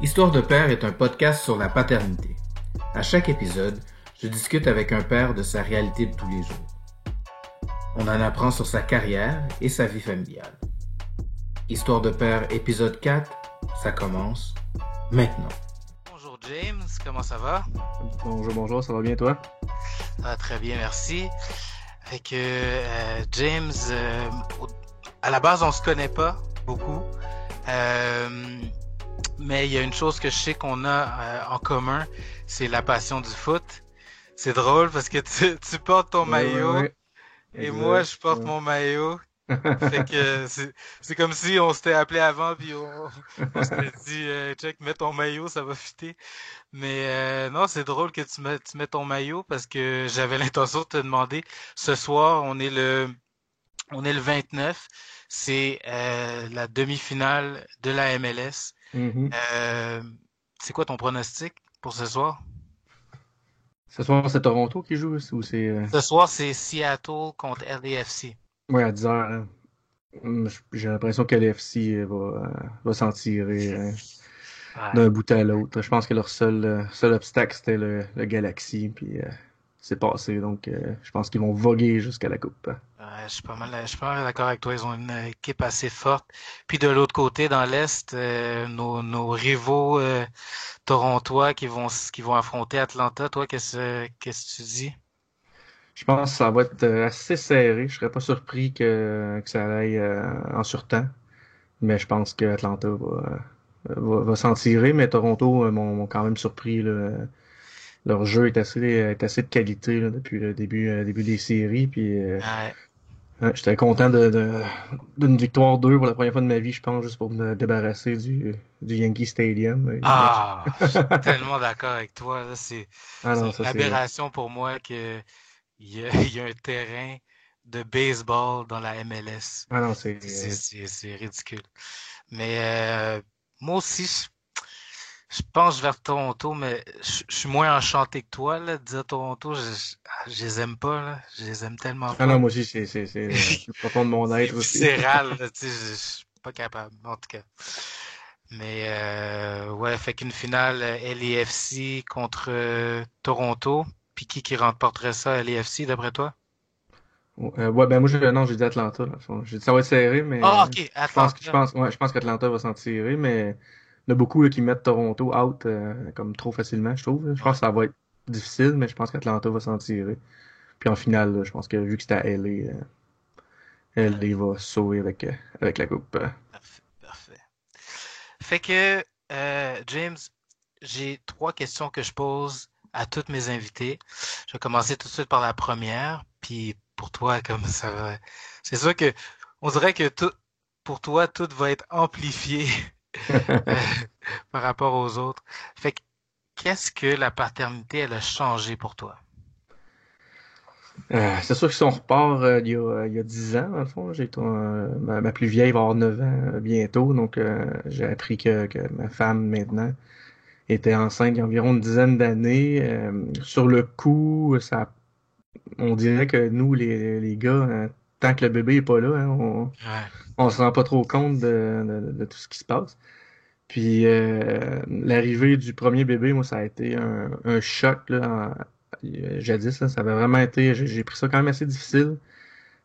Histoire de père est un podcast sur la paternité. À chaque épisode, je discute avec un père de sa réalité de tous les jours. On en apprend sur sa carrière et sa vie familiale. Histoire de père épisode 4, ça commence maintenant. Bonjour James, comment ça va? Bonjour, ça va bien toi? Ça va très bien, merci. James, à la base on se connaît pas beaucoup, mais il y a une chose que je sais qu'on a en commun, c'est la passion du foot. C'est drôle parce que tu portes ton maillot Ouais. et moi Exact. je porte mon maillot. Fait que c'est comme si on s'était appelé avant puis on s'était dit check, mets ton maillot, ça va fitter. Mais non, c'est drôle que tu mets ton maillot parce que j'avais l'intention de te demander. Ce soir, on est le 29. C'est la demi-finale de la MLS. Mhm. Euh, c'est quoi ton pronostic pour ce soir? Ce soir, c'est Toronto qui joue ou c'est. Ce soir, c'est Seattle contre LAFC. Ouais, à 10 heures. Hein. J'ai l'impression que l'FC va s'en tirer Ouais. d'un bout à l'autre. Je pense que leur seul obstacle, c'était le Galaxy, puis c'est passé. Donc, je pense qu'ils vont voguer jusqu'à la coupe. Je suis pas mal d'accord avec toi. Ils ont une équipe assez forte. Puis de l'autre côté, dans l'Est, nos rivaux torontois qui vont affronter Atlanta. Toi, qu'est-ce que tu dis? Je pense que ça va être assez serré. Je serais pas surpris que ça aille en surtemps. Mais je pense que Atlanta va s'en tirer. Mais Toronto m'ont quand même surpris, là. Leur jeu est assez de qualité là, depuis le début des séries. Puis Ouais. ouais, j'étais content d'une victoire 2 pour la première fois de ma vie, je pense, juste pour me débarrasser du Yankee Stadium. Ah, je suis tellement d'accord avec toi. Là, Ah c'est non, une ça c'est. aberration pour moi que il y a un terrain de baseball dans la MLS. Ah non, c'est. C'est ridicule. Mais moi aussi, je penche vers Toronto, mais je suis moins enchanté que toi, là, de dire Toronto, je les aime pas, là. Je les aime tellement Ah non, pas. moi aussi, c'est le plus profond de mon C'est être aussi. viscéral, là, tu sais, je suis pas capable, en tout cas. Mais ouais, fait qu'une finale LAFC contre Toronto, puis qui remporterait ça, LAFC, d'après toi? Ouais, ben moi, non, j'ai dit Atlanta, dans le fond. J'ai dit ça va être serré, Ah, mais ok, Atlanta. je pense qu'Atlanta va s'en tirer, mais il y en a beaucoup là, qui mettent Toronto out comme trop facilement, je trouve. Je pense Ouais. que ça va être difficile, mais je pense qu'Atlanta va s'en tirer. Puis en finale, là, je pense que vu que c'était à LA, LA va se sauver avec la coupe. Parfait, parfait. Fait que, James, j'ai trois questions que je pose à toutes mes invités. Je vais commencer tout de suite par la première, puis pour toi, comme ça va. C'est sûr que on dirait que tout, pour toi, tout va être amplifié euh, par rapport aux autres. Fait que, qu'est-ce que la paternité, elle a changé pour toi? C'est sûr que si on repart il y a 10 ans, dans le fond, ma plus vieille va avoir 9 ans bientôt, donc j'ai appris que ma femme maintenant était enceinte il y a environ une dizaine d'années. Sur le coup, on dirait que nous, les gars, tant que le bébé est pas là, hein, Ouais. on se rend pas trop compte de tout ce qui se passe. Puis l'arrivée du premier bébé, moi, ça a été un choc là, jadis. Là, ça avait vraiment été. J'ai pris ça quand même assez difficile.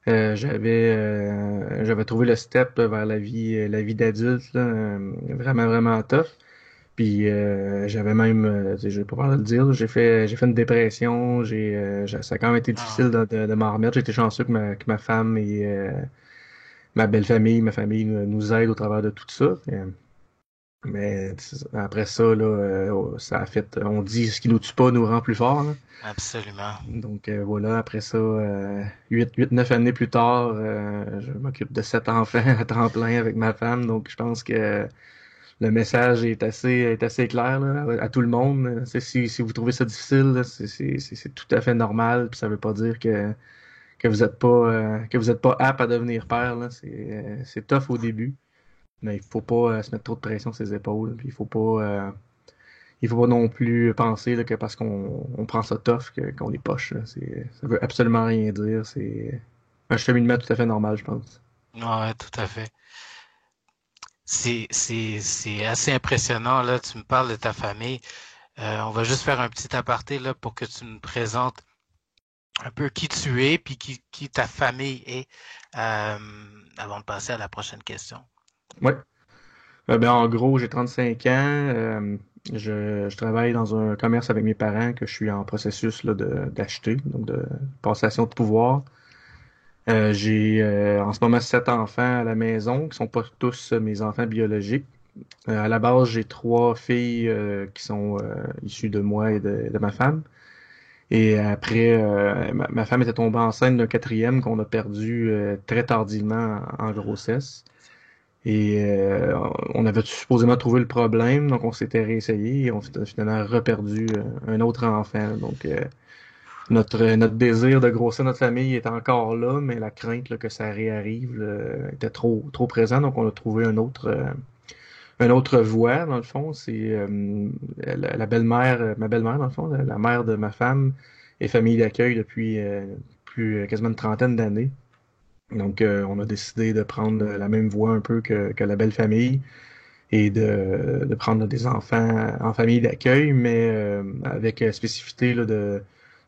J'avais trouvé le step vers la vie d'adulte là, vraiment tough. Puis j'avais même, tu sais, je vais pas peur de le dire, là, j'ai fait une dépression. Ça a quand même été Ah, difficile de m'en remettre. J'ai été chanceux que ma femme et ma belle famille, ma famille nous aident au travers de tout ça. Mais après ça, là, ça a fait, on dit ce qui nous tue pas nous rend plus forts. Là. absolument. Donc voilà, après ça, 9 années plus tard, je m'occupe de 7 enfants à temps plein avec ma femme. Donc je pense que le message est assez clair là, à tout le monde. Si vous trouvez ça difficile, là, c'est tout à fait normal. Puis ça veut pas dire que vous êtes pas apte à devenir père. Là. C'est tough au début. Mais il faut pas se mettre trop de pression sur ses épaules. Puis il faut pas non plus penser là, que parce qu'on prend ça tough qu'on est poche. Là. Ça veut absolument rien dire. C'est un cheminement tout à fait normal, je pense. Ouais, tout à fait. C'est assez impressionnant, là. Tu me parles de ta famille. On va juste faire un petit aparté, là, pour que tu me présentes un peu qui tu es, puis qui ta famille est, euh, avant de passer à la prochaine question. Ouais. En gros, j'ai 35 ans. Je travaille dans un commerce avec mes parents que je suis en processus là, d'acheter, donc de passation de pouvoir. J'ai en ce moment 7 enfants à la maison, qui sont pas tous mes enfants biologiques. À la base, j'ai 3 filles qui sont issues de moi et de ma femme. Et après, ma femme était tombée enceinte d'un quatrième qu'on a perdu très tardivement en grossesse. Et on avait supposément trouvé le problème, donc on s'était réessayé et on s'était finalement reperdu un autre enfant. Donc notre désir de grossir notre famille est encore là, mais la crainte là, que ça réarrive était trop présent. Donc on a trouvé un autre voie, dans le fond. C'est la belle-mère, ma belle-mère, dans le fond, la mère de ma femme est famille d'accueil depuis quasiment une trentaine d'années. Donc, on a décidé de prendre la même voie un peu que la belle famille et de prendre des enfants en famille d'accueil, mais avec spécificité là,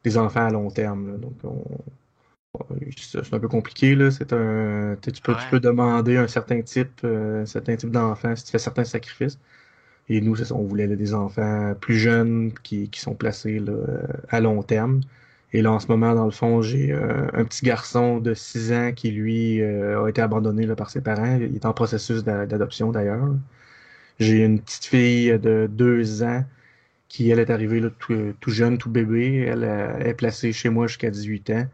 des enfants à long terme. Là. Donc, c'est un peu compliqué, là. Tu Ouais. peux demander un certain type d'enfant si tu fais certains sacrifices. Et nous, c'est ça, on voulait là, des enfants plus jeunes qui sont placés là, à long terme. Et là, en ce moment, dans le fond, j'ai un petit garçon de 6 ans qui, lui, a été abandonné là, par ses parents. Il est en processus d'adoption, d'ailleurs. J'ai une petite fille de 2 ans qui, elle, est arrivée là, tout jeune, tout bébé. Elle est placée chez moi jusqu'à 18 ans.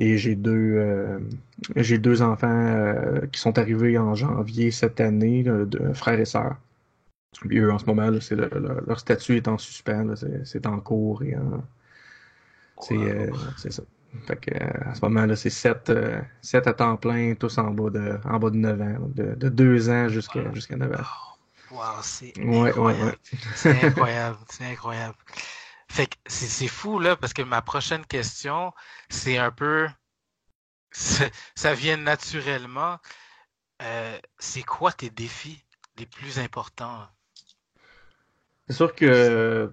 Et j'ai deux enfants qui sont arrivés en janvier cette année, de frères et sœurs. Puis eux, en ce moment, là, leur statut est en suspens, là, c'est en cours et Wow. c'est ça. Fait que, à ce moment-là, c'est sept à temps plein, tous en bas de 9 ans, donc de 2 ans jusqu'à 9 ans. Wow, c'est Ouais, ouais, ouais. incroyable. C'est incroyable. C'est incroyable. Fait que c'est fou, là, parce que ma prochaine question, c'est un peu, ça vient naturellement. C'est quoi tes défis les plus importants? C'est sûr que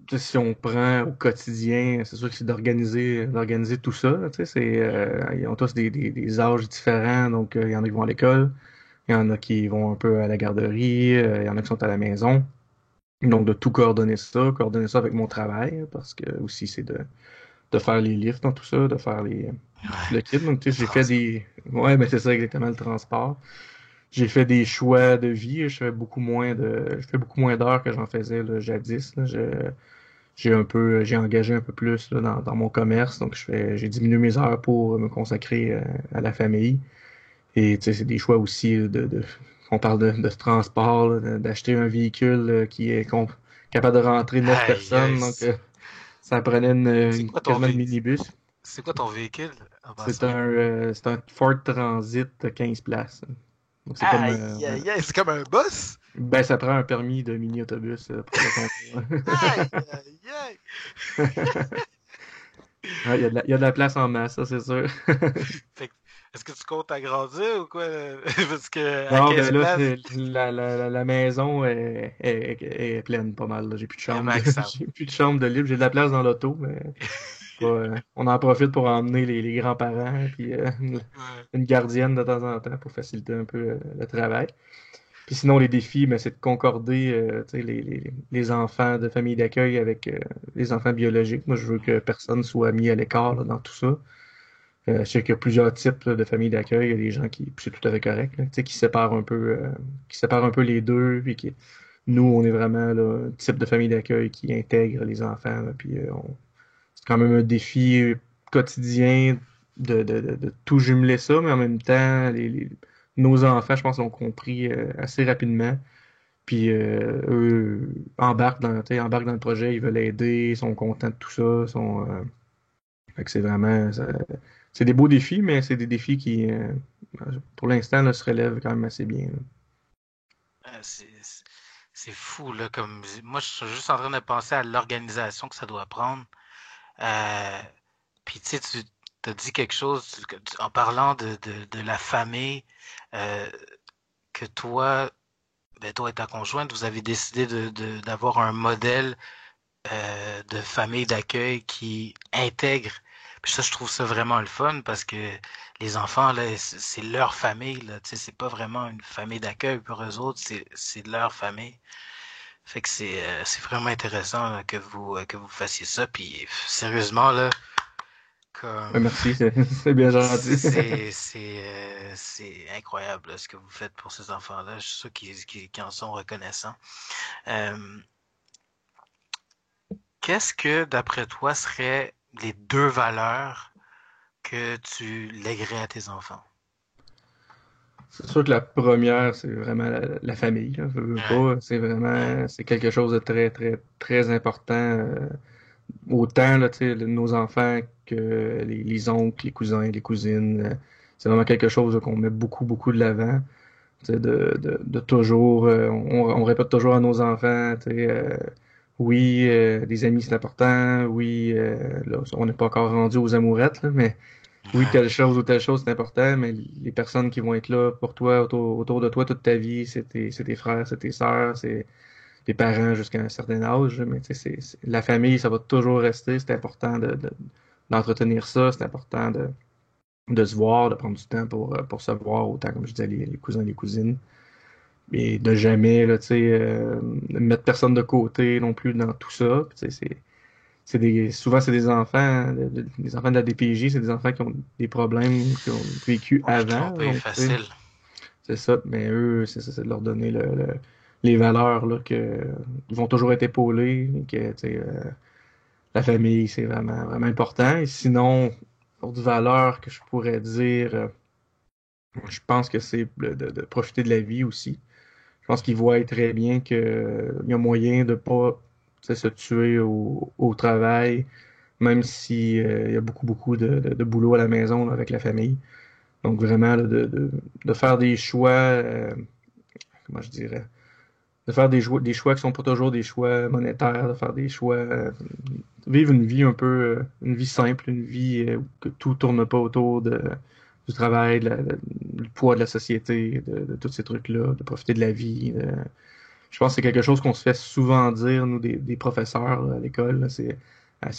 tu sais, si on prend au quotidien, c'est sûr que c'est d'organiser tout ça. Tu sais, ils ont tous des âges différents, donc il y en a qui vont à l'école, il y en a qui vont un peu à la garderie, il y en a qui sont à la maison. Donc de tout coordonner ça avec mon travail, parce que aussi c'est de faire les livres dans tout ça, de faire tout Ouais, le kit. Donc tu le sais, j'ai fait transport. des. Ouais, mais c'est ça exactement le transport. J'ai fait des choix de vie. Je fais beaucoup moins d'heures que j'en faisais là, jadis. Là. J'ai engagé un peu plus là, dans mon commerce, donc j'ai diminué mes heures pour me consacrer à la famille. Et tu sais, c'est des choix aussi on parle de transport, là, d'acheter un véhicule qui est capable de rentrer 9 Aïe, aïe. personnes, donc ça prenait C'est quoi ton quasiment une minibus. c'est quoi ton véhicule en C'est passant? c'est un Ford Transit 15 places. Donc c'est comme Aïe, aïe, aïe, c'est comme un boss? ben ça prend un permis de mini-autobus pour le conduire. Aïe, aïe, aïe. Ouais, il y a de la place en masse, ça c'est sûr. Fait que, est-ce que tu comptes agrandir ou quoi? Parce que à Non, 15 ben là, places, la maison est pleine pas mal. Là. J'ai plus de il y a chambre de, max out. j'ai plus de chambre de libre. J'ai de la place dans l'auto, mais on en profite pour emmener les grands-parents puis Ouais. une gardienne de temps en temps pour faciliter un peu le travail. Puis sinon, les défis, ben, c'est de concorder tu sais, les enfants de famille d'accueil avec les enfants biologiques. Moi, je veux que personne soit mis à l'écart là, dans tout ça. Je sais qu'il y a plusieurs types là, de familles d'accueil. Il y a des gens qui, puis c'est tout à fait correct, là, tu sais, qui séparent un peu les deux. Nous, on est vraiment là, un type de famille d'accueil qui intègre les enfants. Là, puis c'est quand même un défi quotidien de tout jumeler ça, mais en même temps, nos enfants, je pense, l'ont compris assez rapidement. Puis eux tu sais, embarquent dans le projet, ils veulent aider, ils sont contents de tout ça, fait que c'est vraiment, c'est des beaux défis, mais c'est des défis qui, pour l'instant, là, se relèvent quand même assez bien. Là. Euh, c'est c'est fou, là. Comme, moi, je suis juste en train de penser à l'organisation que ça doit prendre. Euh, Puis, tu sais, tu as dit quelque chose en parlant de la famille, euh, que toi, ben, toi et ta conjointe, vous avez décidé d'avoir un modèle de famille d'accueil qui intègre. Puis ça, je trouve ça vraiment le fun parce que les enfants, là, c'est leur famille, là. Tu sais, c'est pas vraiment une famille d'accueil pour eux autres, c'est leur famille. Fait que c'est vraiment intéressant là, que vous fassiez ça. Puis sérieusement, là, Ben, comme merci, c'est bien gentil. c'est incroyable là, ce que vous faites pour ces enfants-là. Je suis sûr qu'ils en sont reconnaissants. Euh, Qu'est-ce que, d'après toi, seraient les deux valeurs que tu lèguerais à tes enfants? C'est sûr que la première, c'est vraiment la famille, là, veux Ouais, pas. C'est ouais, vraiment, c'est quelque chose de très, très, très important. Autant, là, tu sais, nos enfants que les oncles, les cousins, les cousines. C'est vraiment quelque chose là, qu'on met beaucoup, beaucoup de l'avant. Tu sais, de toujours, on répète toujours à nos enfants, tu sais, oui, des amis c'est important, oui, là, on n'est pas encore rendu aux amourettes, là, mais oui, ouais, telle chose ou telle chose c'est important, mais les personnes qui vont être là pour toi, autour de toi toute ta vie, c'est tes frères, c'est tes sœurs, c'est tes parents jusqu'à un certain âge, mais tu sais, la famille, ça va toujours rester, c'est important d'entretenir ça, c'est important de se voir, de prendre du temps pour se voir, autant comme je disais, les cousins, les cousines. Et de jamais, là, tu sais, mettre personne de côté non plus dans tout ça. Puis, tu sais, souvent, c'est des enfants, des enfants de la DPJ, c'est des enfants qui ont des problèmes, qui ont vécu on peut se avant. tromper Donc, tu sais, facile. c'est ça. Mais eux, c'est ça, c'est de leur donner les valeurs, là, que ils vont toujours être épaulés, que, tu sais, la famille, c'est vraiment, vraiment important. Et sinon, autre valeur que je pourrais dire, je pense que c'est de profiter de la vie aussi. Je pense qu'ils voient très bien qu'il y a moyen de pas tu sais, se tuer au travail, même si il y a beaucoup, beaucoup de boulot à la maison là, avec la famille. Donc vraiment là, de faire des choix, comment je dirais, de faire des choix qui sont pas toujours des choix monétaires, de faire des choix, vivre une vie un peu, une vie simple, une vie où que tout tourne pas autour du travail, du poids de la société, de tous ces trucs-là, de profiter de la vie. Je pense que c'est quelque chose qu'on se fait souvent dire, nous, des professeurs là, à l'école. Là. C'est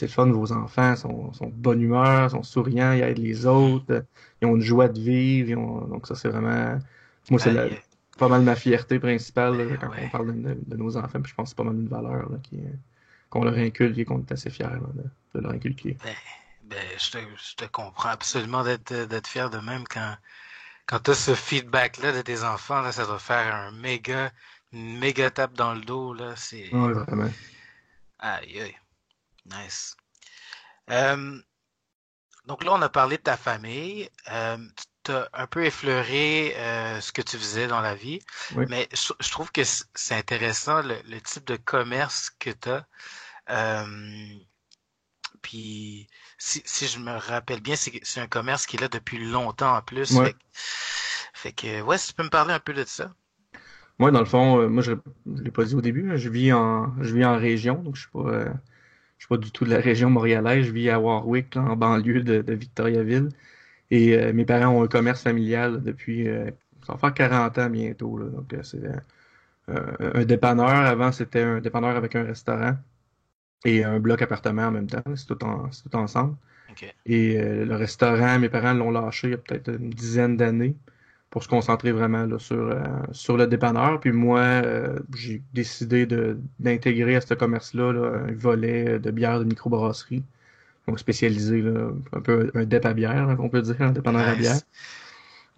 le fun, vos enfants sont de bonne humeur, sont souriants, ils aident les autres, ils ont une joie de vivre. Donc ça, c'est vraiment... Moi, c'est Aïe, pas mal ma fierté principale là, ben quand on ouais. parle de nos enfants. Puis je pense que c'est pas mal une valeur là, qu'on leur inculque et qu'on est assez fiers là, de leur inculquer. Ben, je te comprends absolument d'être fier de même quand tu as ce feedback-là de tes enfants, là, ça doit faire une méga tape dans le dos, là. Ouais, vraiment. Aïe, aïe. Nice. Euh, donc là, on a parlé de ta famille. Tu as un peu effleuré ce que tu faisais dans la vie, Oui. mais je trouve que c'est intéressant le type de commerce que tu as. Puis, si je me rappelle bien, c'est un commerce qui est là depuis longtemps en plus. Ouais. Ouais, si tu peux me parler un peu de ça. Moi, dans le fond, moi, je l'ai pas dit au début, là, je vis en région, donc je suis pas du tout de la région montréalaise. Je vis à Warwick, là, en banlieue de Victoriaville. Et mes parents ont un commerce familial là, depuis, ça va faire 40 ans bientôt. Là. Donc, c'est un dépanneur. Avant, c'était un dépanneur avec un restaurant et un bloc appartement en même temps. C'est tout ensemble. OK. Et le restaurant, mes parents l'ont lâché il y a peut-être une dizaine d'années pour se concentrer vraiment là, sur le dépanneur. Puis moi, j'ai décidé d'intégrer à ce commerce-là là, un volet de bière de microbrasserie. Donc spécialisé, là, un peu un dép à bière, là, on peut dire, un dépanneur à bière.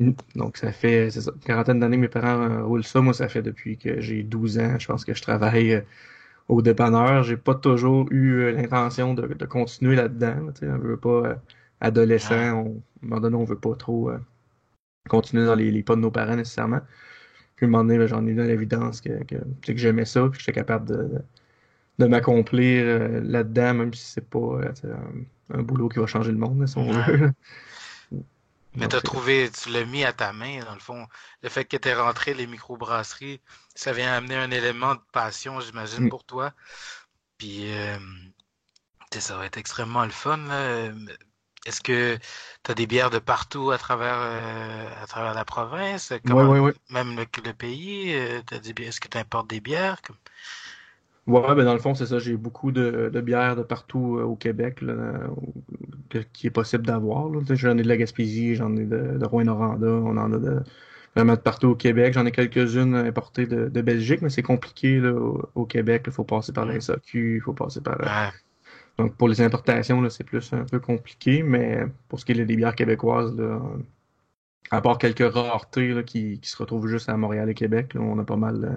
Nice. Donc ça fait, c'est ça, une quarantaine d'années que mes parents roulent ça. Moi, ça fait depuis que j'ai 12 ans. Je pense que je travaille au dépanneur. J'ai pas toujours eu l'intention de continuer là-dedans. Là, tu sais, on veut pas, adolescent, Ouais. à un moment donné, on veut pas trop continuer dans les pas de nos parents nécessairement. Puis à un moment donné, ben, j'en ai eu dans l'évidence tu sais, que j'aimais ça, puis que j'étais capable de m'accomplir là-dedans, même si c'est pas tu sais, un boulot qui va changer le monde, là, si on Ouais. veut. Mais Donc c'est tu l'as mis à ta main, dans le fond. Le fait que tu es rentré les microbrasseries, ça vient amener un élément de passion, j'imagine, mm, pour toi. Puis, tu sais, ça va être extrêmement le fun, là. Est-ce que tu as des bières de partout à travers la province? Ouais, ouais, ouais. Même le pays? Est-ce que tu importes des bières? Ouais, ben dans le fond, c'est ça. J'ai beaucoup de bières de partout au Québec là, qui est possible d'avoir. Là. Tu sais, j'en ai de la Gaspésie, j'en ai de Rouyn-Noranda, on en a vraiment de partout au Québec. J'en ai quelques-unes importées de Belgique, mais c'est compliqué là, au Québec. Il faut passer par la Hmm. SAQ, il faut passer par. Ouais. Donc pour les importations, là, c'est plus un peu compliqué, mais pour ce qui est des bières québécoises, là, à part quelques raretés là, qui se retrouvent juste à Montréal et Québec, là, on a pas mal.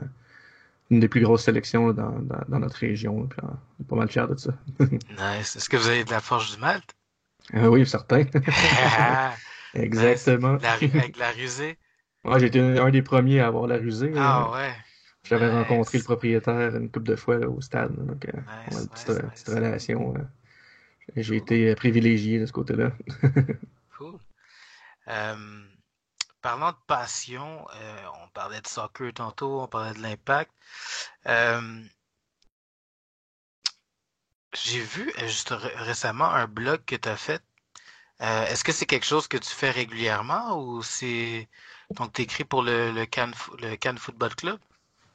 Une des plus grosses sélections là, dans notre région. Là, puis, on est pas mal fiers de ça. Nice. Est-ce que vous avez de la Forge du Malte? Oui, certain. Nice. Exactement. Avec de la rusée? Ouais, j'ai été un des premiers à avoir la rusée. Ah ouais. J'avais rencontré le Nice. propriétaire une couple de fois là, au stade. Là, donc, on a Nice, une nice, petite nice. relation. J'ai Cool. été privilégié de ce côté-là. Cool. Euh, Parlant de passion, on parlait de soccer tantôt, on parlait de l'impact. Euh, j'ai vu juste récemment un blog que tu as fait. Est-ce que c'est quelque chose que tu fais régulièrement ou c'est donc tu écris pour le Cannes Football Club?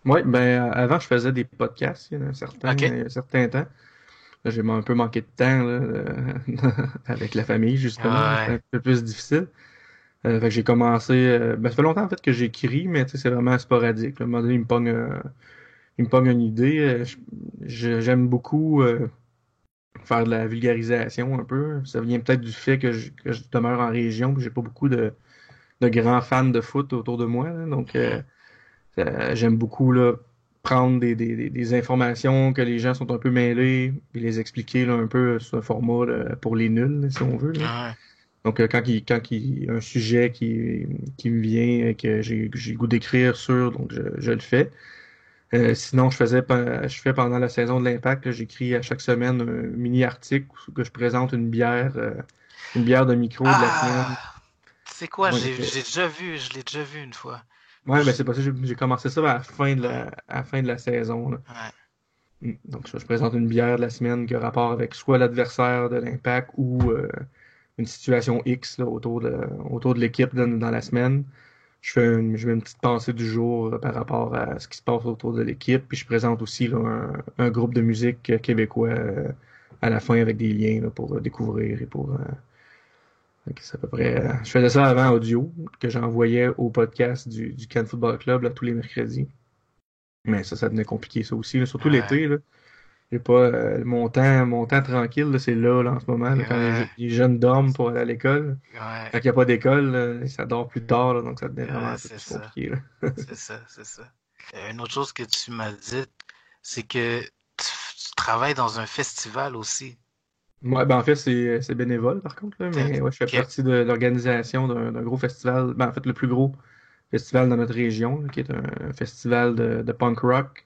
Oui, ben avant, je faisais des podcasts OK. il y a un certain temps. Là, j'ai un peu manqué de temps là, avec la famille, justement. C'était Ouais. un peu plus difficile. Fait que j'ai commencé. Ben, ça fait longtemps en fait que j'écris, mais tu sais, c'est vraiment sporadique. Là. À un moment donné, il me pogne une idée. J'aime beaucoup faire de la vulgarisation un peu. Ça vient peut-être du fait que je demeure en région, puis j'ai pas beaucoup de grands fans de foot autour de moi. Là. Donc Mhm. j'aime beaucoup là, prendre des informations que les gens sont un peu mêlés, puis les expliquer là, un peu sur un format là, pour les nuls, là, si on veut. Là. Ouais. Donc, quand il y a un sujet qui me vient et que j'ai le goût d'écrire sur, donc je le fais. Sinon, je fais pendant la saison de l'Impact, là, j'écris à chaque semaine un mini-article où que je présente une bière de micro de la semaine. Ah, c'est quoi? Ouais, J'ai déjà vu, je l'ai déjà vu une fois. ouais, ben c'est pas ça, j'ai commencé ça à la fin Ouais, à la fin de la saison. Là. ouais. Donc, je présente une bière de la semaine qui a rapport avec soit l'adversaire de l'Impact ou une situation X là, autour de l'équipe dans la semaine. Je mets une petite pensée du jour par rapport à ce qui se passe autour de l'équipe, puis je présente aussi là, un groupe de musique québécois à la fin avec des liens là, pour découvrir et pour. Fait que c'est à peu près. Je faisais ça avant audio, que j'envoyais au podcast du Cannes Football Club là, tous les mercredis. Mais ça devenait compliqué ça aussi, là, surtout Ouais, l'été. Là. J'ai pas mon temps tranquille, là, c'est là, en ce moment, là, quand ouais, les jeunes dorment pour aller à l'école. ouais, Quand il n'y a pas d'école, ça dort plus tard, là, donc ça devient vraiment ouais, un peu c'est plus ça. compliqué. Là. C'est ça, c'est ça. Une autre chose que tu m'as dit, c'est que tu travailles dans un festival aussi. Ouais, ben en fait, c'est bénévole par contre, là, mais ouais, je fais Ok. partie de l'organisation d'un gros festival, ben en fait le plus gros festival dans notre région, là, qui est un festival de punk rock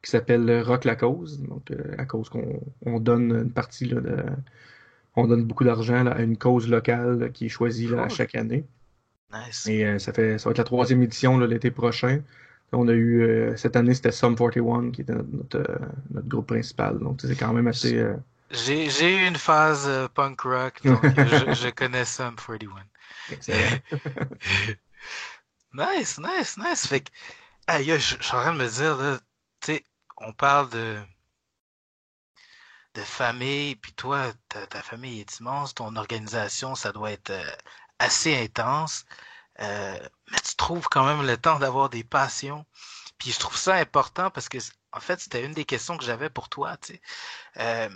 qui s'appelle Rock la Cause. Donc à cause qu'on donne une partie là, on donne beaucoup d'argent là, à une cause locale là, qui est choisie là, à Cool. chaque année. Nice. Et ça va être la troisième édition là, l'été prochain. On a eu cette année c'était Sum 41 qui était notre groupe principal. Donc c'est quand même J- assez j'ai eu une phase punk rock, donc je connais Sum 41. excellent. Nice, nice, nice. Fait que, aïe, je suis en train de me dire, là, tu sais, on parle de famille, puis toi, ta famille est immense, ton organisation, ça doit être assez intense, mais tu trouves quand même le temps d'avoir des passions. Puis je trouve ça important parce que, en fait, c'était une des questions que j'avais pour toi, tu sais. Euh,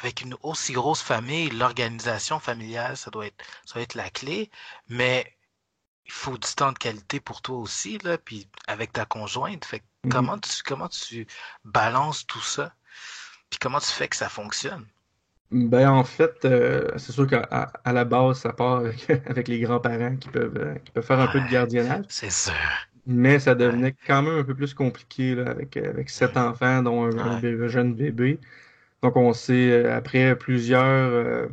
avec une aussi grosse famille, l'organisation familiale, ça doit être la clé, mais il faut du temps de qualité pour toi aussi, là, puis avec ta conjointe. Fait que comment tu balances tout ça? Puis comment tu fais que ça fonctionne? Ben en fait, c'est sûr à la base, ça part avec, avec les grands-parents qui peuvent faire un peu de Ouais, gardiennage, c'est sûr. mais ça Ouais. devenait quand même un peu plus compliqué là, avec sept Mhm. enfants, dont Ouais. un jeune bébé. Donc on s'est, après plusieurs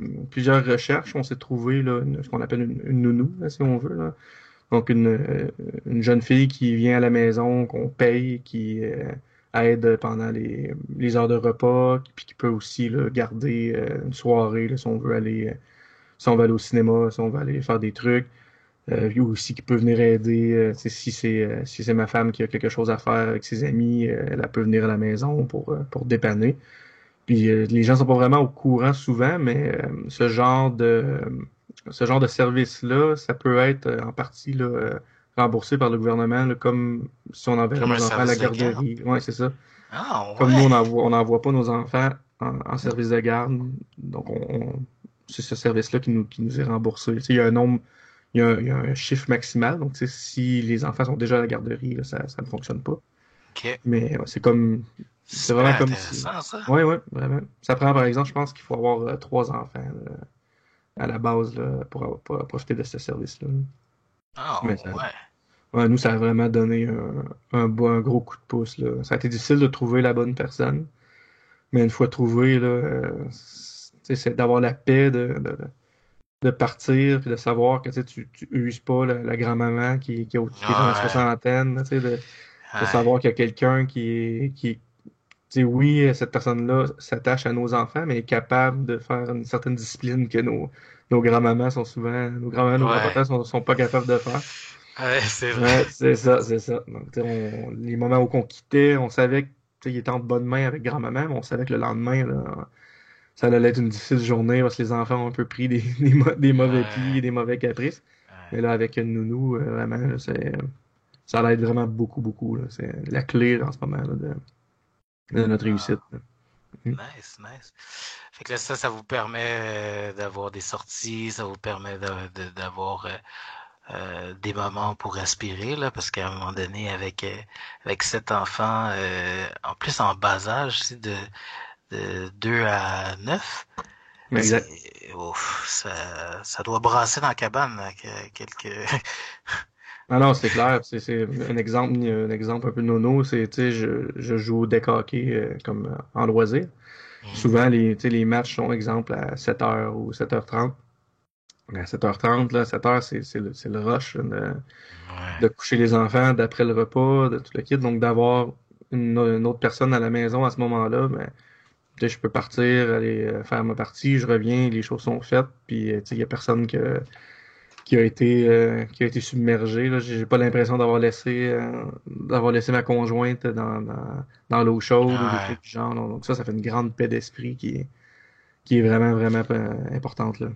recherches, on s'est trouvé là, ce qu'on appelle une nounou, là, si on veut. Là. Donc une jeune fille qui vient à la maison, qu'on paye, qui aide pendant les heures de repas, puis qui peut aussi là, garder une soirée là, si on veut aller. si on va aller au cinéma, si on va aller faire des trucs, ou aussi qui peut venir aider, si c'est ma femme qui a quelque chose à faire avec ses amis, elle peut venir à la maison pour dépanner. Puis les gens sont pas vraiment au courant souvent, mais ce genre de service-là, ça peut être en partie là, remboursé par le gouvernement, là, comme si on enverrait Comme un nos enfants à la service de garde. garderie. Ouais, c'est ça. Ah, Comme nous, ouais. on n'envoie pas nos enfants en service de garde, donc c'est ce service-là qui nous est remboursé. Tu sais, il y a un nombre, il y a un chiffre maximal, donc tu sais, si les enfants sont déjà à la garderie, là, ça ne fonctionne pas. OK. Mais c'est comme, C'est c'est vraiment super comme si. intéressant, ça. Ouais, ouais, vraiment. Ça prend, par exemple, je pense qu'il faut avoir 3 enfants là, à la base là, pour profiter de ce service-là. Ah, Mais ouais. ouais, nous, ça a vraiment donné un gros coup de pouce, là. Ça a été difficile de trouver la bonne personne, mais une fois trouvé, là, c'est d'avoir la paix de partir puis de savoir que tu uses pas la grand-maman qui est dans la Ouais. soixantaine, de Ouais. savoir qu'il y a quelqu'un tu sais, oui, cette personne-là s'attache à nos enfants, mais est capable de faire une certaine discipline que nos grands-mamans sont souvent, nos grands-mamans, nos Ouais. grands-papas sont pas capables de faire. Ouais, c'est vrai. Ouais, c'est ça, c'est ça. Donc, tu sais, les moments où on quittait, on savait que, tu sais, il était en bonne main avec grand-maman, mais on savait que le lendemain, là, ça allait être une difficile journée parce que les enfants ont un peu pris des mauvais plis, Ouais. des mauvais caprices. Ouais. Mais là, avec une nounou, vraiment, là, ça l'aide vraiment beaucoup, beaucoup, là. C'est la clé, en ce moment, là, de notre réussite, Ah, là. Mhm. nice, nice. Fait que là, ça vous permet d'avoir des sorties, ça vous permet d'avoir des moments pour respirer, là, parce qu'à un moment donné, avec 7 enfants, en plus en bas âge, c'est de 2 à 9, Mais exact. ouf, ça doit brasser dans la cabane, là, quelques... Ah non, c'est clair. C'est un exemple un peu nono. C'est, tu sais, je joue au deck hockey comme en loisir. Mhm. Souvent, tu sais, les matchs sont, exemple, à 7h ou 7h30. À 7h30, là, 7h, c'est le rush là, de Ouais. coucher les enfants, d'après le repas, de tout le kit. Donc, d'avoir une autre personne à la maison à ce moment-là, ben, tu sais, je peux partir, aller faire ma partie, je reviens, les choses sont faites, puis, tu sais, il y a personne qui a été submergé. Là. J'ai pas l'impression d'avoir laissé ma conjointe dans l'eau chaude ou des Ouais. trucs du genre. Donc ça fait une grande paix d'esprit qui est vraiment, vraiment importante, là.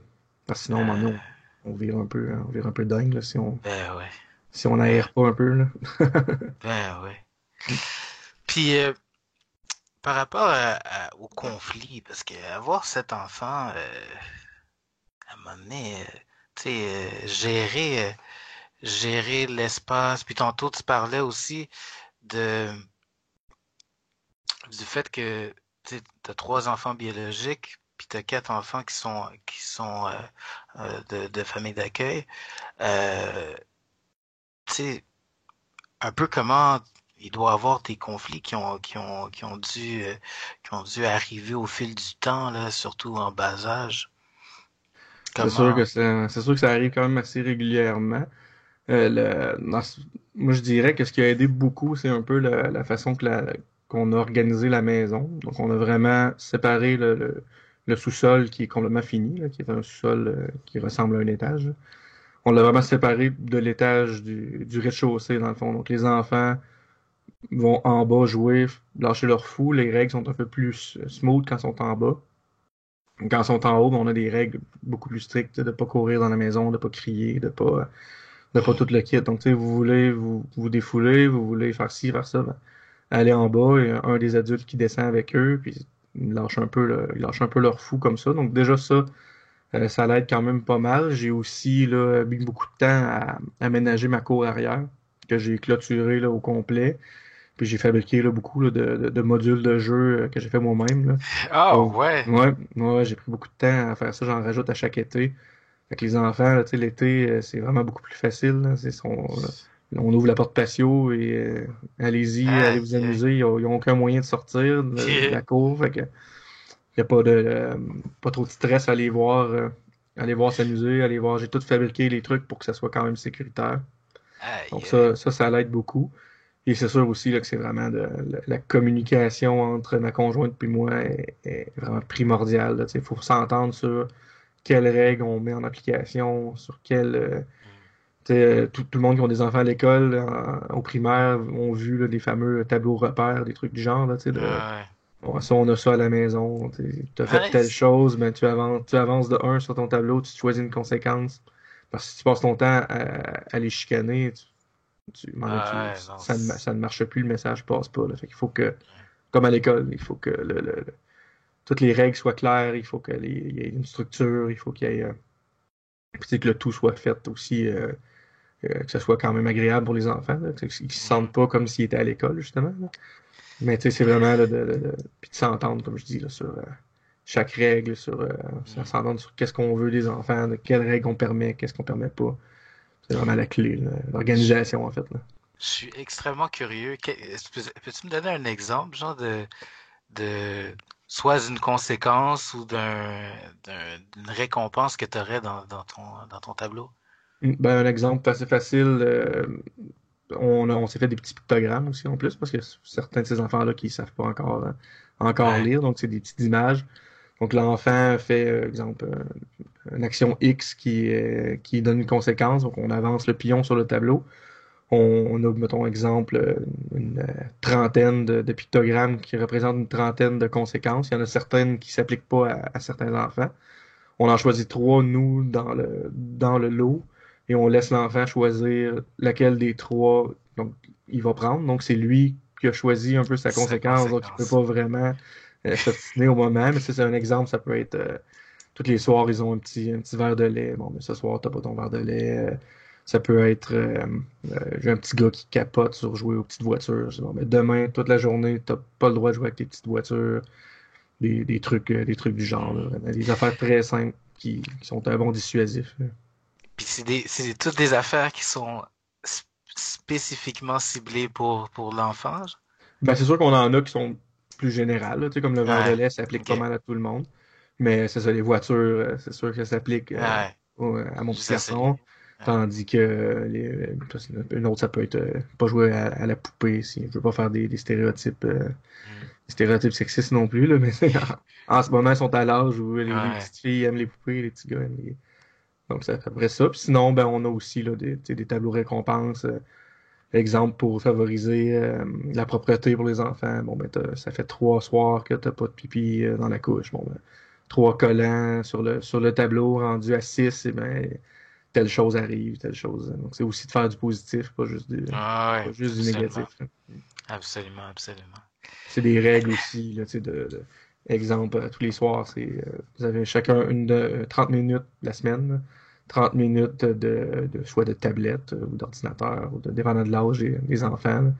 Parce que sinon, maintenant, Euh, on vire un peu dingue, là, ben ouais. si on Ben, n'aère pas un peu, là. ben ouais. Puis, par rapport au conflit, parce que avoir 7 enfants, à un moment donné, tu sais, gérer l'espace. Puis tantôt, tu parlais aussi de, du fait que tu as 3 enfants biologiques, puis tu as 4 enfants qui sont de famille d'accueil. Euh, tu sais, un peu comment il doit y avoir des conflits qui ont dû arriver au fil du temps, là, surtout en bas âge. Comment? C'est sûr que ça arrive quand même assez régulièrement. Moi, je dirais que ce qui a aidé beaucoup, c'est un peu la façon qu'on a organisé la maison. Donc, on a vraiment séparé le sous-sol qui est complètement fini, là, qui est un sous-sol qui ressemble à un étage. On l'a vraiment séparé de l'étage du rez-de-chaussée, dans le fond. Donc, les enfants vont en bas jouer, lâcher leur fou. Les règles sont un peu plus smooth quand ils sont en bas. Quand ils sont en haut, ben, on a des règles beaucoup plus strictes de pas courir dans la maison, de pas crier, de pas tout le kit. Donc, tu sais, vous voulez vous défouler, vous voulez faire ci, faire ça, ben, aller en bas, il y a un des adultes qui descend avec eux, puis ils lâchent un peu leur fou comme ça. Donc, déjà, ça l'aide quand même pas mal. J'ai aussi, là, mis beaucoup de temps à aménager ma cour arrière, que j'ai clôturé, là, au complet. Puis j'ai fabriqué, là, beaucoup, là, de modules de jeu que j'ai fait moi-même, là. Ah Donc, ouais. ouais, j'ai pris beaucoup de temps à faire ça. J'en rajoute à chaque été. Fait que les enfants, là, tu sais, l'été, c'est vraiment beaucoup plus facile, là. On ouvre la porte patio et allez-y, allez Aïe, vous aïe. amuser. Ils ont aucun moyen de sortir de la cour. Fait que y a pas trop de stress à aller voir s'amuser, aller voir. J'ai tout fabriqué les trucs pour que ça soit quand même sécuritaire. Donc Aïe, aïe. ça l'aide beaucoup. Et c'est sûr aussi là, que c'est vraiment la communication entre ma conjointe et moi est vraiment primordiale. Il faut s'entendre sur quelles règles on met en application, sur quelles... tout le monde qui ont des enfants à l'école, au primaire, ont vu là, les fameux tableaux repères, des trucs du genre, là, Ouais. bon, ça, on a ça à la maison, tu as fait Ouais, telle chose, ben, tu avances de un sur ton tableau, tu choisis une conséquence. Parce que si tu passes ton temps à les chicaner, à un moment donné, ouais, non, ça ne marche plus, le message passe pas. Là. Fait qu'il faut que, comme à l'école, il faut que toutes les règles soient claires, il faut qu'il y ait une structure, il faut qu'il y ait, puis, que le tout soit fait aussi, que ce soit quand même agréable pour les enfants, là, qu'ils ne se sentent pas comme s'ils étaient à l'école, justement. Là. Mais c'est vraiment là, puis de s'entendre, comme je dis, là, sur chaque règle, sur s'entendre sur qu'est-ce qu'on veut des enfants, de quelles règles on permet, qu'est-ce qu'on permet pas. C'est vraiment la clé, là, l'organisation, en fait. Là. je suis extrêmement curieux. Peux-tu me donner un exemple, genre de soit d'une conséquence ou d'une récompense que tu aurais dans ton tableau? Ben, un exemple assez facile, on s'est fait des petits pictogrammes aussi en plus, parce que certains de ces enfants-là qui ne savent pas encore Ouais, lire, donc c'est des petites images. Donc l'enfant fait, exemple, une action X qui donne une conséquence, donc on avance le pion sur le tableau. On a, mettons, exemple, une trentaine de pictogrammes qui représentent une trentaine de conséquences. Il y en a certaines qui s'appliquent pas à certains enfants. On en choisit trois, nous, dans le lot, et on laisse l'enfant choisir laquelle des trois donc, il va prendre. Donc, c'est lui qui a choisi un peu sa sa conséquence, donc il peut conséquence. pas vraiment s'obstiner au moment. Mais c'est un exemple, ça peut être tous les soirs, ils ont un petit verre de lait. Bon, mais ce soir, t'as pas ton verre de lait. Ça peut être j'ai un petit gars qui capote sur jouer aux petites voitures. Bon, mais demain, toute la journée, t'as pas le droit de jouer avec tes petites voitures des trucs du genre, là. Hmm. Des affaires très simples qui sont un bon dissuasif. Là. Puis toutes des affaires qui sont spécifiquement ciblées pour l'enfant, genre? Ben, c'est sûr qu'on en a qui sont plus générales, là, tu sais, comme le verre de Ouais, lait, ça s'applique pas ok. mal à tout le monde. Mais c'est ça, les voitures, c'est sûr que ça s'applique Ouais, à mon petit juste à celui. garçon. Ouais. Tandis que une autre, ça peut être pas jouer à la poupée, si je veux pas faire Hmm. des stéréotypes sexistes non plus, là, mais en ce moment, ils sont à l'âge où les Ouais. petites filles aiment les poupées, les petits gars aiment les. Donc, c'est à peu près ça. Puis sinon, ben, on a aussi là, tu sais, des tableaux récompenses. Exemple, pour favoriser la propreté pour les enfants. Bon, ben, ça fait 3 soirs que t'as pas de pipi dans la couche. Bon, ben, 3 collants sur le tableau rendu à 6, et ben, telle chose arrive, telle chose. Donc, c'est aussi de faire du positif, Ah pas ouais, juste du absolument. négatif. Là. Absolument, absolument. C'est des règles aussi, là, tu sais, exemple, tous les soirs, vous avez chacun 30 minutes la semaine, là. 30 minutes soit de tablette ou d'ordinateur, ou dépendant de l'âge des enfants. Là.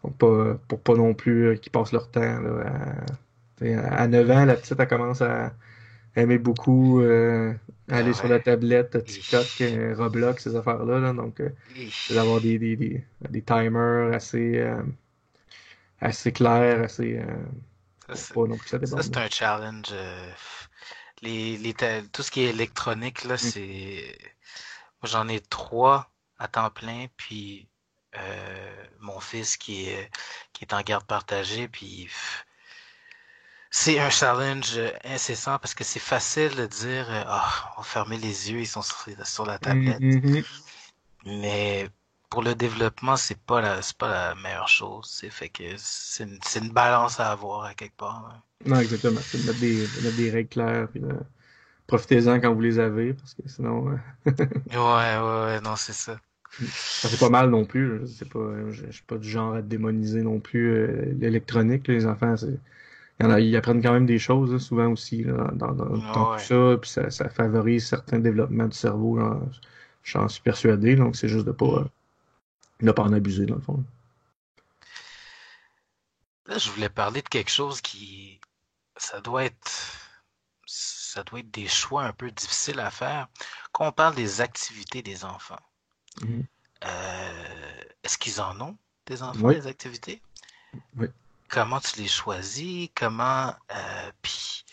Donc, pour pas non plus qu'ils passent leur temps. Là, à 9 ans, la petite, elle commence à aimer beaucoup aller Ah sur ouais. la tablette, TikTok, Ich. Roblox, ces affaires-là. Là. Donc, c'est d'avoir Ich. des timers assez clairs, assez Ça, pour c'est pas non plus que ça ça, déborde. c'est Là. un challenge. Tout ce qui est électronique, là, Mm. c'est. Moi, j'en ai trois à temps plein, puis mon fils qui est en garde partagée, puis c'est un challenge incessant parce que c'est facile de dire ah, on va fermer les yeux, ils sont sur la tablette. Mhm. Mais pour le développement, c'est pas la meilleure chose. C'est fait que c'est une balance à avoir à quelque part. Hein. Non, exactement. C'est de mettre des règles claires, puis profitez-en quand vous les avez, parce que sinon, Ouais, ouais, ouais, non, c'est ça. c'est pas mal non plus. Là. C'est pas, je suis pas du genre à démoniser non plus l'électronique. Là. Les enfants, ils apprennent quand même des choses, là, souvent aussi, là, dans tout Ouais. ça, puis ça favorise certains développements du cerveau, là, j'en suis persuadé, donc c'est juste de pas en abuser, dans le fond. Là, je voulais parler de quelque chose qui, ça doit être, ça doit être des choix un peu difficiles à faire. Quand on parle des activités des enfants, Mhm. est-ce qu'ils en ont des enfants, Oui, des activités? oui. Comment tu les choisis? Comment, puis,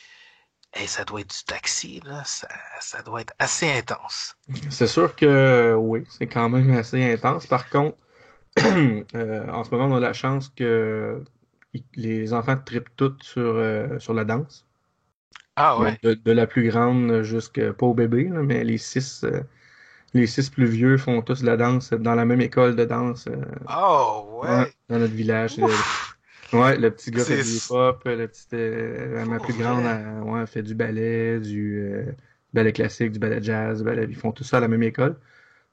hey, ça doit être du taxi, là. Ça doit être assez intense. C'est sûr que oui, c'est quand même assez intense. Par contre, en ce moment, on a la chance que les enfants trippent tous sur la danse. Ah Donc, ouais. de la plus grande jusqu'à, pas au bébé, là, mais les six plus vieux font tous de la danse dans la même école de danse, Oh ouais, ouais. dans notre village. Ouf. Ouais, le petit gars fait C'est du hip-hop, ma pour plus grande, vrai. ouais, elle fait du ballet, du ballet classique, du ballet jazz, du ballet, ils font tout ça à la même école.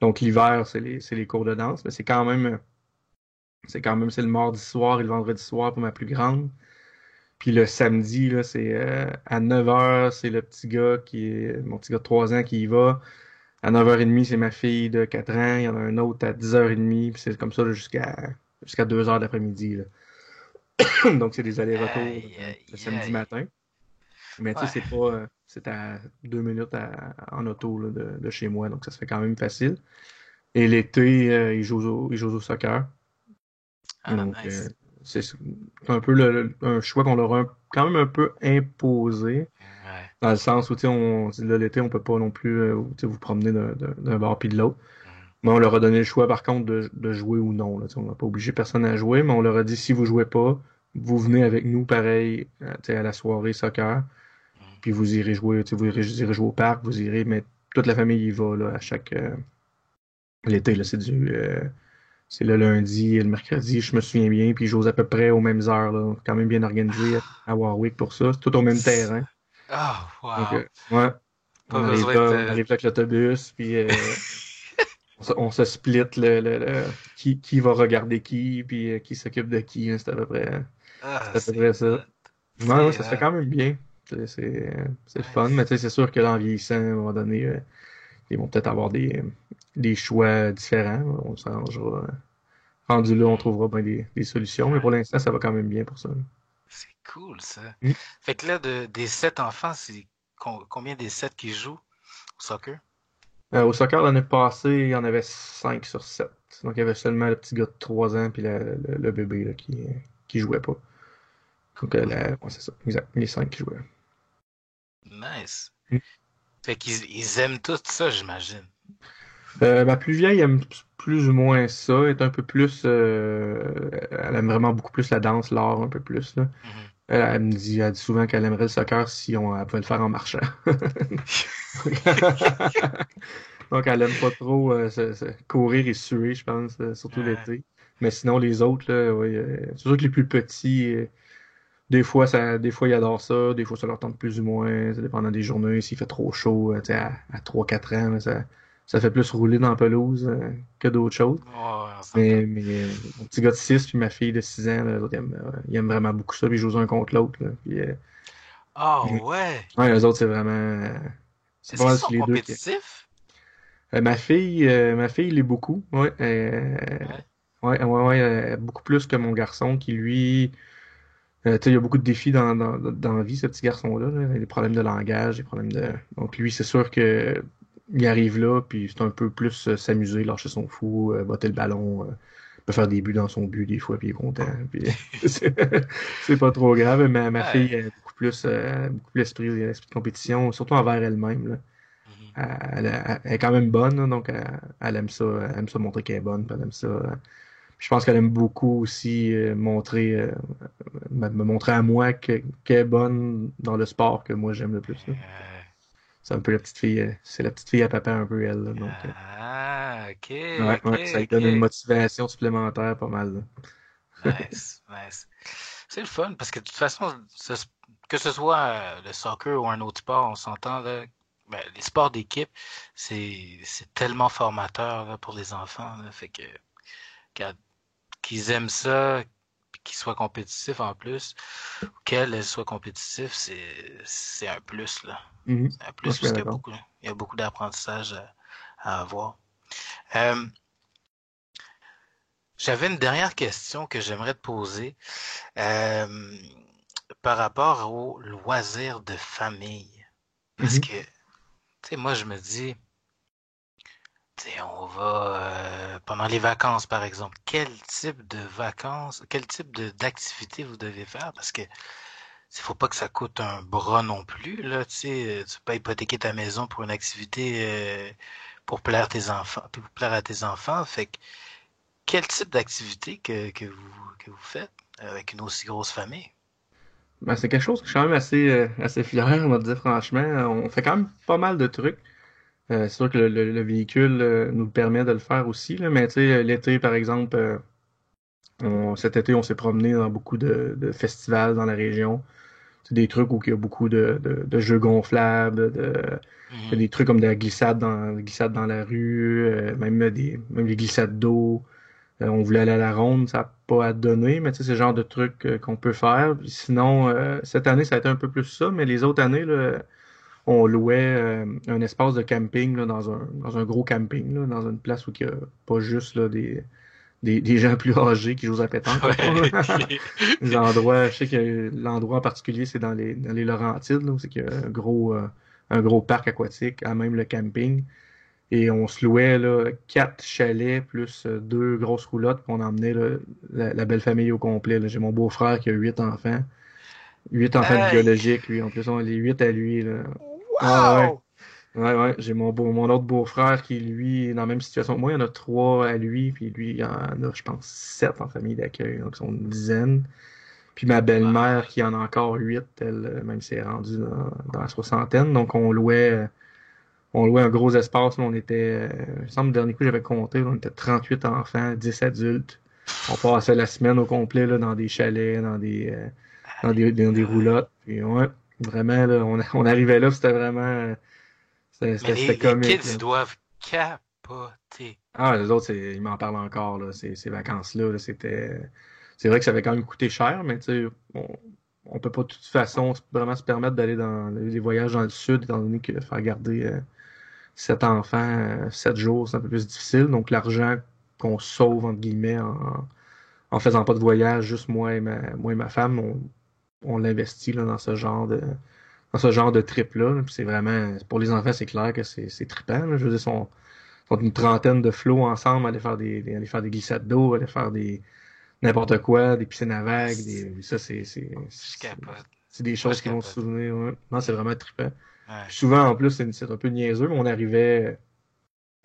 Donc l'hiver, c'est les cours de danse, mais c'est le mardi soir et le vendredi soir pour ma plus grande. Puis le samedi, là, c'est à 9h, c'est mon petit gars de 3 ans qui y va. À 9h30, c'est ma fille de 4 ans. Il y en a un autre à 10h30. Puis c'est comme ça là, jusqu'à 2h d'après-midi, là. Donc, c'est des allers-retours Aïe, le aïe, samedi aïe. matin. Mais tu sais, Ouais. c'est pas. C'est à 2 minutes en auto là, de chez moi. Donc, ça se fait quand même facile. Et l'été, ils jouent au soccer. Ah, Donc, nice. c'est un peu un choix qu'on leur a quand même un peu imposé. Ouais. Dans le sens où, tu sais, là, l'été, on peut pas non plus tu sais, vous promener d'un bord puis de l'autre. Mhm. Mais on leur a donné le choix, par contre, de jouer ou non. Là. Tu sais, on n'a pas obligé personne à jouer, mais on leur a dit, si vous jouez pas, vous venez avec nous, pareil, tu sais, à la soirée soccer, Mhm. puis vous irez jouer, tu sais, vous irez jouer au parc, vous irez, mais toute la famille y va, là, à chaque... l'été, là, c'est le lundi et le mercredi, je me souviens bien, puis ils jouent à peu près aux mêmes heures, là. Quand même bien organisé à Warwick pour ça. C'est tout au même terrain. Oh, Donc, wow. ouais, Pas besoin on de. arrive là avec l'autobus, puis on se split qui va regarder qui, puis qui s'occupe de qui, hein, Ah, c'est à peu près ça. hot. Ouais, ouais, C'est ça se fait hot. quand même bien. C'est le fun, mais Nice. tu sais, c'est sûr que là, en vieillissant, à un moment donné, ils vont peut-être avoir des choix différents. On s'arrangera. Rendu là, on Mhm. trouvera bien des solutions, mais pour Ouais. l'instant, ça va quand même bien pour ça. C'est cool, ça. Mm. Fait que là, des 7 enfants, c'est combien des 7 qui jouent au soccer? Au soccer, l'année passée, il y en avait 5 sur 7. Donc, il y avait seulement le petit gars de 3 ans puis le bébé là, qui jouait pas. Donc, Cool. ouais, c'est ça, exact. Les 5 qui jouaient. Nice. Mm. Fait qu'ils aiment tout ça, j'imagine. Ma plus vieille aime plus ou moins ça, est un peu plus, elle aime vraiment beaucoup plus la danse, l'art un peu plus, là. Mhm. Elle dit souvent qu'elle aimerait le soccer si elle pouvait le faire en marchant. Donc, elle aime pas trop courir et suer, je pense, surtout Ouais. l'été. Mais sinon, les autres, là, oui, c'est sûr que les plus petits, des fois, ils adorent ça, des fois, ça leur tente plus ou moins, ça dépend des journées, s'il fait trop chaud, tu sais, à 3-4 ans, là, ça fait plus rouler dans la pelouse que d'autres choses. Ouais, on s'entend. Mais mon petit gars de 6 puis ma fille de 6 ans, là, eux autres, ils aiment vraiment beaucoup ça, puis ils jouent un contre l'autre, là. Puis, Oh, ouais. ouais, eux autres, c'est Est-ce pas qu'ils mal sont les deux qui. compétitifs? Ma fille l'est beaucoup, ouais, Ouais. ouais, ouais, ouais, beaucoup plus que mon garçon qui, lui, tu sais, il y a beaucoup de défis dans la vie, ce petit garçon-là, là. Des problèmes de langage, des problèmes de... Donc lui, c'est sûr que il arrive là, puis c'est un peu plus s'amuser, lâcher son fou, botter le ballon, peut faire des buts dans son but des fois, puis il est content, puis c'est c'est pas trop grave, mais ma fille Ouais. a beaucoup plus l'esprit de compétition, surtout envers elle-même, là. Mhm. Elle est quand même bonne, là, donc elle aime ça montrer qu'elle est bonne, puis elle aime ça. Je pense qu'elle aime beaucoup aussi me montrer à moi qu'elle est bonne dans le sport que moi j'aime le plus, là. Euh, C'est un peu la petite fille, c'est la petite fille à papa un peu elle, là, donc ah, ok, ouais, ok, ouais, ça lui donne une ok. motivation supplémentaire pas mal, là. Nice, nice. C'est le fun parce que de toute façon, que ce soit le soccer ou un autre sport, on s'entend là. Ben, les sports d'équipe, c'est tellement formateur là, pour les enfants. Là, fait que qu'à- qu'ils aiment ça, puis qu'ils soient compétitifs en plus, ou qu'elles soient compétitifs, c'est un plus là. Mhm. C'est un Moi, je plus suis bien parce d'accord. il y a beaucoup d'apprentissage à avoir. Euh, J'avais une dernière question que j'aimerais te poser. Euh, Par rapport aux loisirs de famille. Parce Mhm. que, tu sais, moi, je me dis, tu sais, on va, pendant les vacances, par exemple, quel type de vacances, quel type d'activité vous devez faire? Parce que, il faut pas que ça coûte un bras non plus, là, tu sais, tu peux pas hypothéquer ta maison pour une activité, pour plaire tes enfants, pour plaire à tes enfants. Fait que, quel type d'activité que vous faites avec une aussi grosse famille? Ben, c'est quelque chose que je suis quand même assez fier, on va te dire franchement. On fait quand même pas mal de trucs. C'est sûr que le véhicule nous permet de le faire aussi, là, mais tu sais, l'été, par exemple, cet été, on s'est promené dans beaucoup de festivals dans la région. C'est des trucs où il y a beaucoup de jeux gonflables, il y a Mhm. des trucs comme de la glissade dans la rue, même des glissades d'eau. On voulait aller à la ronde, ça n'a pas à donner, mais tu sais, c'est le genre de trucs qu'on peut faire. Puis sinon, cette année, ça a été un peu plus ça, mais les autres années, là, on louait un espace de camping là, dans un gros camping, là, dans une place où il n'y a pas juste là, des gens plus âgés qui jouent à pétanque, mettons, là. Ouais. Des endroits, je sais que l'endroit en particulier, c'est dans les Laurentides, là, où c'est qu'il y a un gros parc aquatique, à même le camping. Et on se louait là, 4 chalets plus deux grosses roulottes, puis on emmenait là, la belle famille au complet, là. J'ai mon beau-frère qui a 8 enfants. 8 enfants Aïe! biologiques, lui. En plus, on les 8 à lui, là. Ah ouais. Wow! Ouais, ouais. J'ai mon autre beau-frère qui, lui, est dans la même situation que moi. Il y en a 3 à lui, puis lui, il y en a, je pense, 7 en famille d'accueil, donc ils sont une dizaine. Puis ma Wow! belle-mère qui en a encore 8, elle, même si elle est rendue dans la soixantaine. Donc on louait un gros espace. Là, on était, il me semble, le dernier coup, j'avais compté, on était 38 enfants, 10 adultes. On passait la semaine au complet là, dans des chalets, dans des Aïe. roulottes. Puis ouais, vraiment, là, on arrivait là, puis c'était vraiment, c'était Mais c'était- les, c'était les comique, kids, ils là. doivent capoter. Ah, les autres, ils m'en parlent encore, là, ces vacances-là, là, c'est vrai que ça avait quand même coûté cher, mais tu sais, on peut pas de toute façon vraiment se permettre d'aller dans les voyages dans le sud, étant donné que faire garder 7 enfants, 7 jours, c'est un peu plus difficile. Donc, l'argent qu'on sauve, entre guillemets, en faisant pas de voyage, juste moi et ma femme, on l'investit là, dans ce genre de trip-là. Là. Puis c'est vraiment, pour les enfants, c'est clair que c'est trippant. Là. Je veux dire, sont une trentaine de flots ensemble, aller faire des glissades d'eau, aller faire n'importe quoi, des piscines à Ah, vagues, ça, je capote. c'est des Moi, choses je qui vont se capote. souvenir. Ouais. Non, c'est vraiment trippant. Ouais. Puis souvent, en plus, c'est un peu niaiseux, mais on arrivait,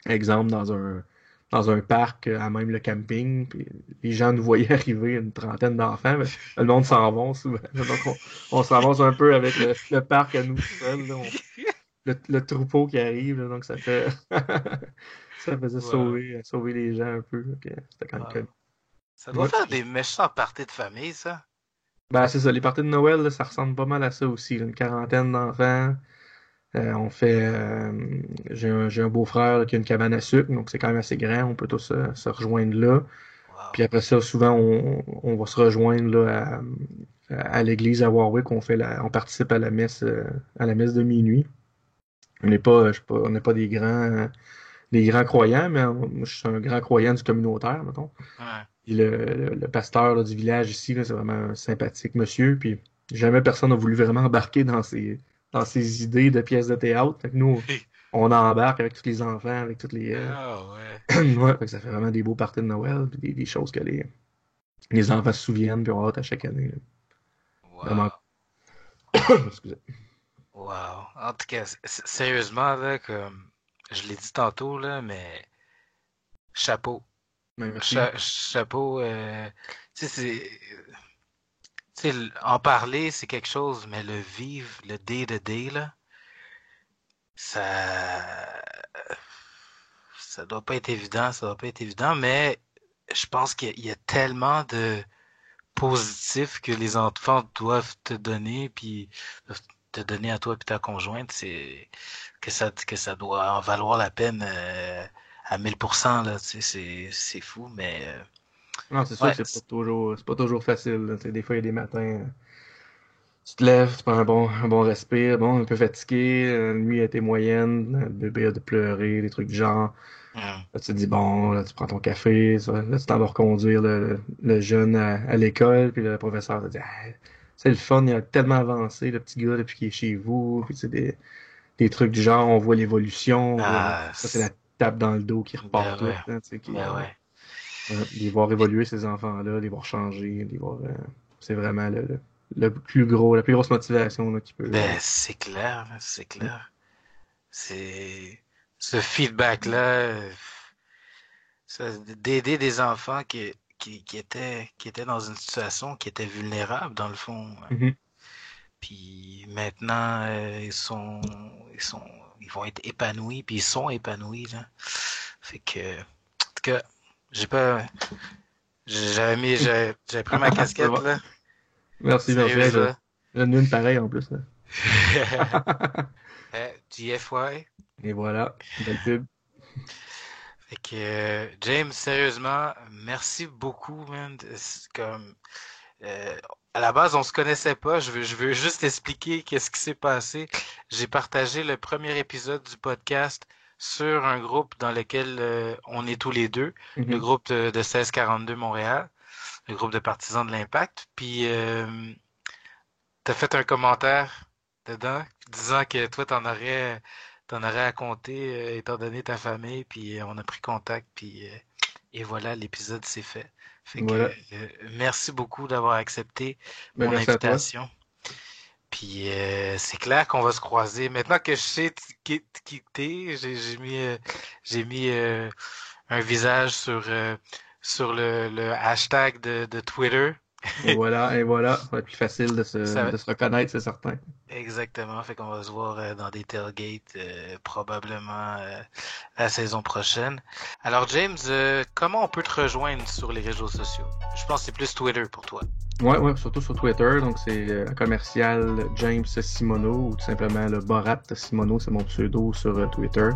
exemple, dans un parc, à même le camping, puis les gens nous voyaient arriver, une trentaine d'enfants, mais le monde s'en va souvent. Donc, on se ramasse un peu avec le parc à nous tout seuls, là. Le troupeau qui arrive, là, donc ça faisait Wow. sauver les gens un peu. Donc, c'était quand même Wow. cool. Ça doit Ouais. faire des méchants parties de famille, ça. Ben, c'est ça, les parties de Noël, là, ça ressemble pas mal à ça aussi, là. Une quarantaine d'enfants. On fait. J'ai un beau-frère là, qui a une cabane à sucre, donc c'est quand même assez grand. On peut tous se rejoindre là. Puis Wow. après ça, souvent, on va se rejoindre là, à l'église à Warwick. On participe à la messe de minuit. On n'est pas, je sais pas, on n'est pas des grands croyants, mais moi, je suis un grand croyant du communautaire, mettons. Ouais. Puis le pasteur là, du village ici, là, c'est vraiment un sympathique monsieur. Puis jamais personne n'a voulu vraiment embarquer dans ses idées de pièces de théâtre. Fait que nous, on embarque avec tous les enfants, avec toutes les. Ah ouais. Ouais, fait que ça fait vraiment des beaux parties de Noël, puis des choses que les enfants se souviennent, puis on hâte à chaque année, là. Vraiment. Wow. Excusez. Wow. En tout cas, sérieusement, là, comme je l'ai dit tantôt, là, mais chapeau. Ben, merci. Chapeau. Tu sais, en parler, c'est quelque chose, mais le vivre, le day-to-day, là, ça, ça doit pas être évident, ça doit pas être évident, mais je pense qu'il y a tellement de positifs que les enfants doivent te donner, puis doivent te donner à toi et ta conjointe, c'est que ça doit en valoir la peine à 1000%, là, tu sais, c'est fou, mais Non, c'est sûr ouais, que c'est pas toujours facile, là. Tu sais, des fois, il y a des matins, tu te lèves, tu prends un bon respire, bon, un peu fatigué, la nuit a été moyenne, le bébé a de pleurer, des trucs du genre. hum, Là, tu te dis, bon, là, tu prends ton café, là, tu t'en vas reconduire le jeune à l'école, puis là, le professeur te dit, ah, c'est le fun, il a tellement avancé, le petit gars, depuis qu'il est chez vous, puis tu sais, des trucs du genre, on voit l'évolution, ah, ça, c'est la tape dans le dos qui repart ben tout, ouais, hein, tu sais, ben ouais. les voir évoluer, ces enfants-là, les voir changer, c'est vraiment la plus grosse motivation, là, qui peut, Ben c'est clair, c'est ouais. clair. C'est ce feedback-là, d'aider des enfants qui étaient dans une situation qui était vulnérable, dans le fond. Mhm. Puis maintenant, ils vont être épanouis, puis ils sont épanouis, là. Fait que, en tout cas, j'avais pris ma casquette, là. Merci, Sérieux, là. J'en ai une pareille en plus, là. GFY. Et voilà, belle pub. Fait que, James, sérieusement, merci beaucoup, man. Comme, à la base, on se connaissait pas. Je veux juste expliquer qu'est-ce qui s'est passé. J'ai partagé le premier épisode du podcast sur un groupe dans lequel on est tous les deux, le groupe de 1642 Montréal, le groupe de partisans de l'Impact. Puis, t'as fait un commentaire dedans disant que toi, t'en aurais à compter étant donné ta famille. Puis, on a pris contact. Puis, et voilà, l'épisode s'est fait. Fait Voilà. que, merci beaucoup d'avoir accepté mon Merci à toi. invitation. Puis c'est clair qu'on va se croiser. Maintenant que je sais qui t'es, j'ai mis un visage sur le hashtag de Twitter. Et voilà, ça va être plus facile de se reconnaître, c'est certain. Exactement, fait qu'on va se voir dans des tailgates probablement la saison prochaine. Alors James, comment on peut te rejoindre sur les réseaux sociaux? Je pense que c'est plus Twitter pour toi. Ouais, surtout sur Twitter, donc c'est commercial James Simoneau ou tout simplement le Borat Simoneau, c'est mon pseudo sur Twitter.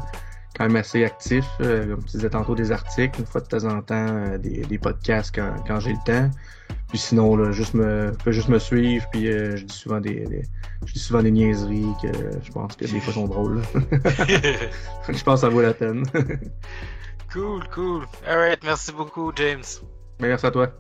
Quand même assez actif, comme tu disais tantôt, des articles, une fois de temps en temps, des podcasts quand j'ai le temps. Puis sinon, là, peut juste me suivre, puis je dis souvent des niaiseries que je pense que des fois sont drôles. Je pense que ça vaut la peine. Cool. Alright, merci beaucoup, James. Merci à toi.